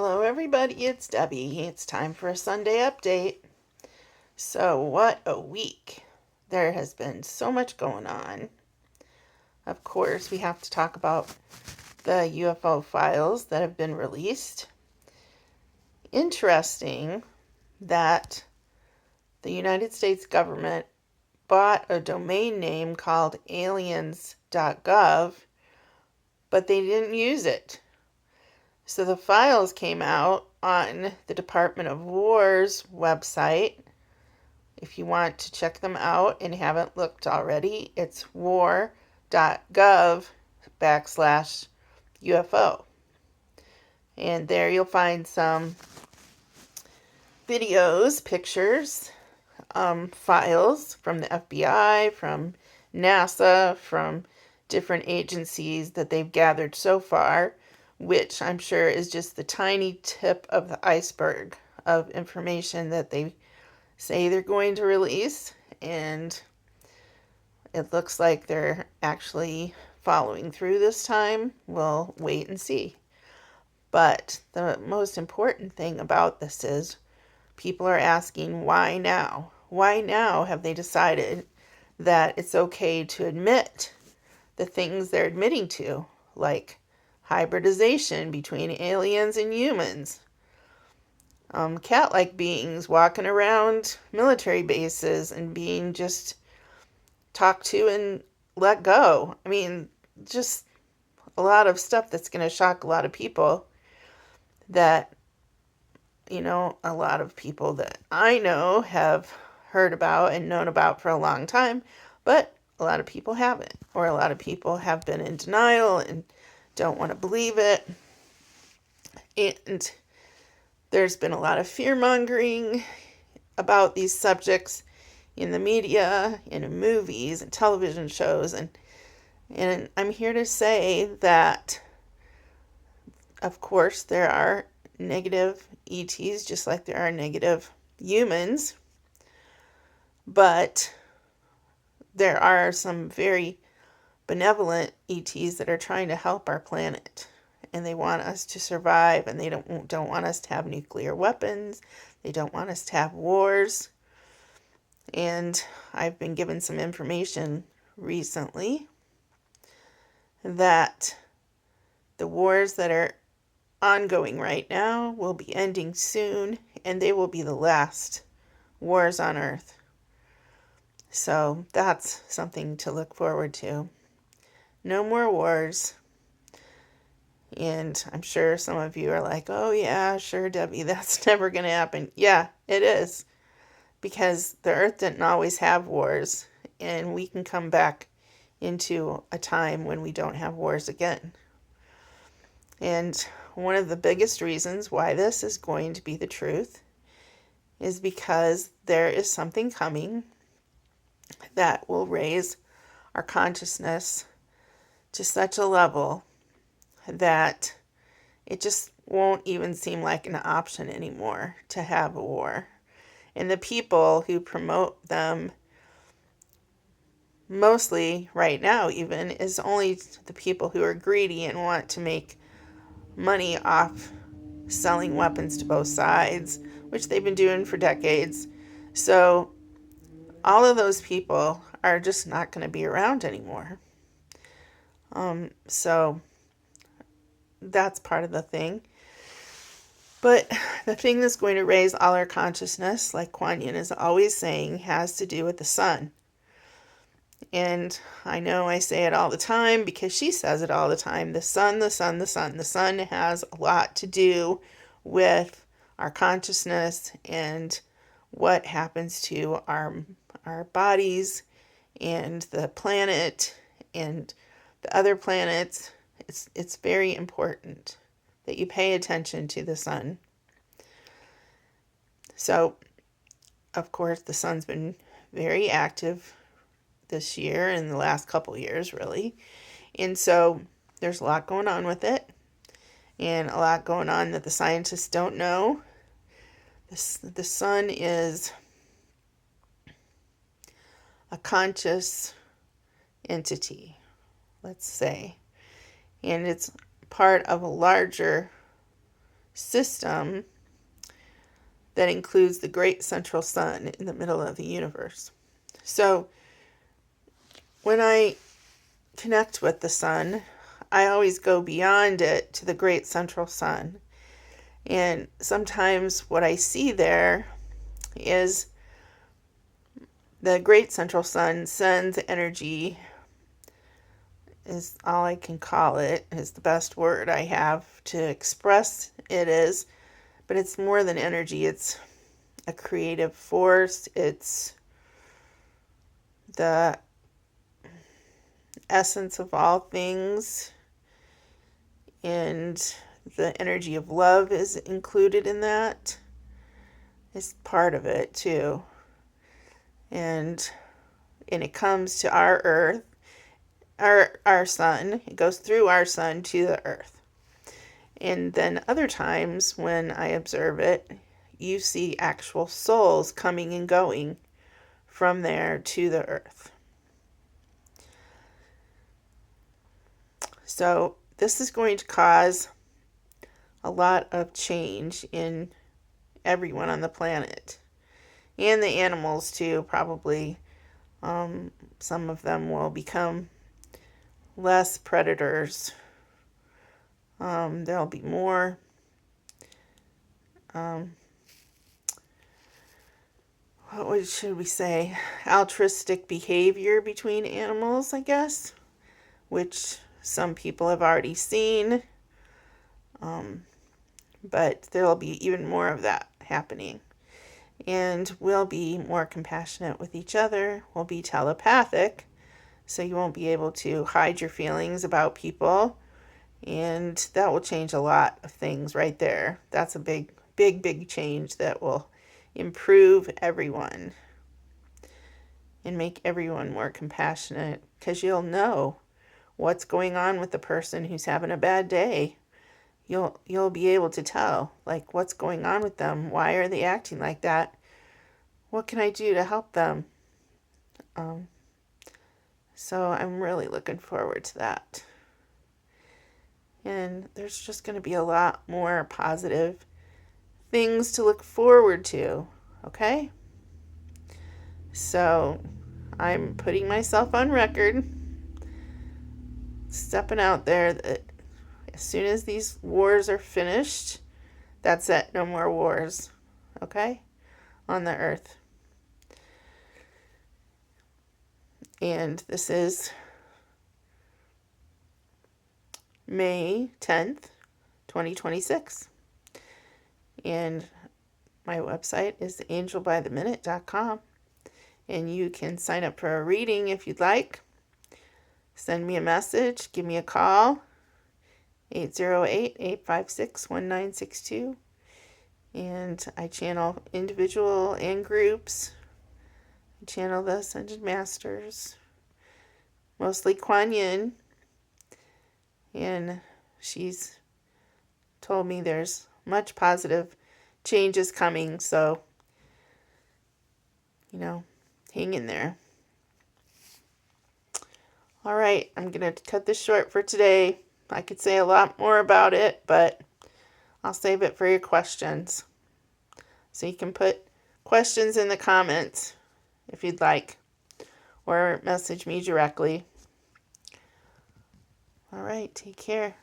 Hello, everybody. It's Debbie. It's time for a Sunday update. So, what a week! There has been so much going on. Of course, we have to talk about the UFO files that have been released. Interesting that the United States government bought a domain name called aliens.gov, but they didn't use it. So the files came out on the Department of War's website. If you want to check them out and haven't looked already, it's war.gov/UFO. And there you'll find some videos, pictures, files from the FBI, from NASA, from different agencies that they've gathered so far, which I'm sure is just the tiny tip of the iceberg of information that they say they're going to release, and it looks like they're actually following through this time. We'll wait and see. But the most important thing about this is people are asking, why now? Why now have they decided that it's okay to admit the things they're admitting to, like hybridization between aliens and humans, cat-like beings walking around military bases and being just talked to and let go? I mean, just a lot of stuff that's going to shock a lot of people that, a lot of people that I know have heard about and known about for a long time, but a lot of people haven't, or a lot of people have been in denial and don't want to believe it. And there's been a lot of fear-mongering about these subjects in the media, in movies and television shows, and I'm here to say that, of course, there are negative ETs just like there are negative humans, but there are some very benevolent ETs that are trying to help our planet, and they want us to survive, and they don't want us to have nuclear weapons. They don't want us to have wars. And I've been given some information recently that the wars that are ongoing right now will be ending soon, and they will be the last wars on Earth. So that's something to look forward to. No more wars. And I'm sure some of you are like, oh yeah, sure, Debbie, that's never going to happen. Yeah, it is. Because the Earth didn't always have wars, and we can come back into a time when we don't have wars again. And one of the biggest reasons why this is going to be the truth is because there is something coming that will raise our consciousness to such a level that it just won't even seem like an option anymore to have a war. And the people who promote them, mostly right now even, is only the people who are greedy and want to make money off selling weapons to both sides, which they've been doing for decades. So all of those people are just not going to be around anymore. So that's part of the thing. But the thing that's going to raise all our consciousness, like Kuan Yin is always saying, has to do with the sun. And I know I say it all the time because she says it all the time. The sun, the sun, the sun. The sun has a lot to do with our consciousness and what happens to our bodies and the planet and the other planets. It's very important that you pay attention to the sun. So, of course, the sun's been very active this year and the last couple years, really. And so there's a lot going on with it, and a lot going on that the scientists don't know. The sun is a conscious entity, let's say, and it's part of a larger system that includes the great central sun in the middle of the universe. So when I connect with the sun, I always go beyond it to the great central sun. And sometimes what I see there is the great central sun sends energy, is all I can call it, is the best word I have to express it is, but it's more than energy. It's a creative force. It's the essence of all things, and the energy of love is included in that. It's part of it too. And it comes to our earth, our sun. It goes through our sun to the earth. And then other times when I observe it, you see actual souls coming and going from there to the earth. So this is going to cause a lot of change in everyone on the planet, and the animals too, probably. Some of them will become less predators. There'll be more what should we say, altruistic behavior between animals, I guess, which some people have already seen. But there'll be even more of that happening. And we'll be more compassionate with each other. We'll be telepathic, so you won't be able to hide your feelings about people. And that will change a lot of things right there. That's a big, big, big change that will improve everyone and make everyone more compassionate, because you'll what's going on with the person who's having a bad day. You'll be able to tell, like, what's going on with them. Why are they acting like that? What can I do to help them? So I'm really looking forward to that. And there's just going to be a lot more positive things to look forward to, okay? So I'm putting myself on record, stepping out there, that as soon as these wars are finished, that's it. No more wars, okay? On the earth. And this is May 10th, 2026. And my website is angelbytheminute.com. And you can sign up for a reading if you'd like. Send me a message, give me a call, 808-856-1962. And I channel individual and groups. I channel the Ascended Masters, mostly Kuan Yin. And she's told me there's much positive changes coming, so, hang in there. All right, I'm going to cut this short for today. I could say a lot more about it, but I'll save it for your questions. So you can put questions in the comments if you'd like, or message me directly. All right, take care.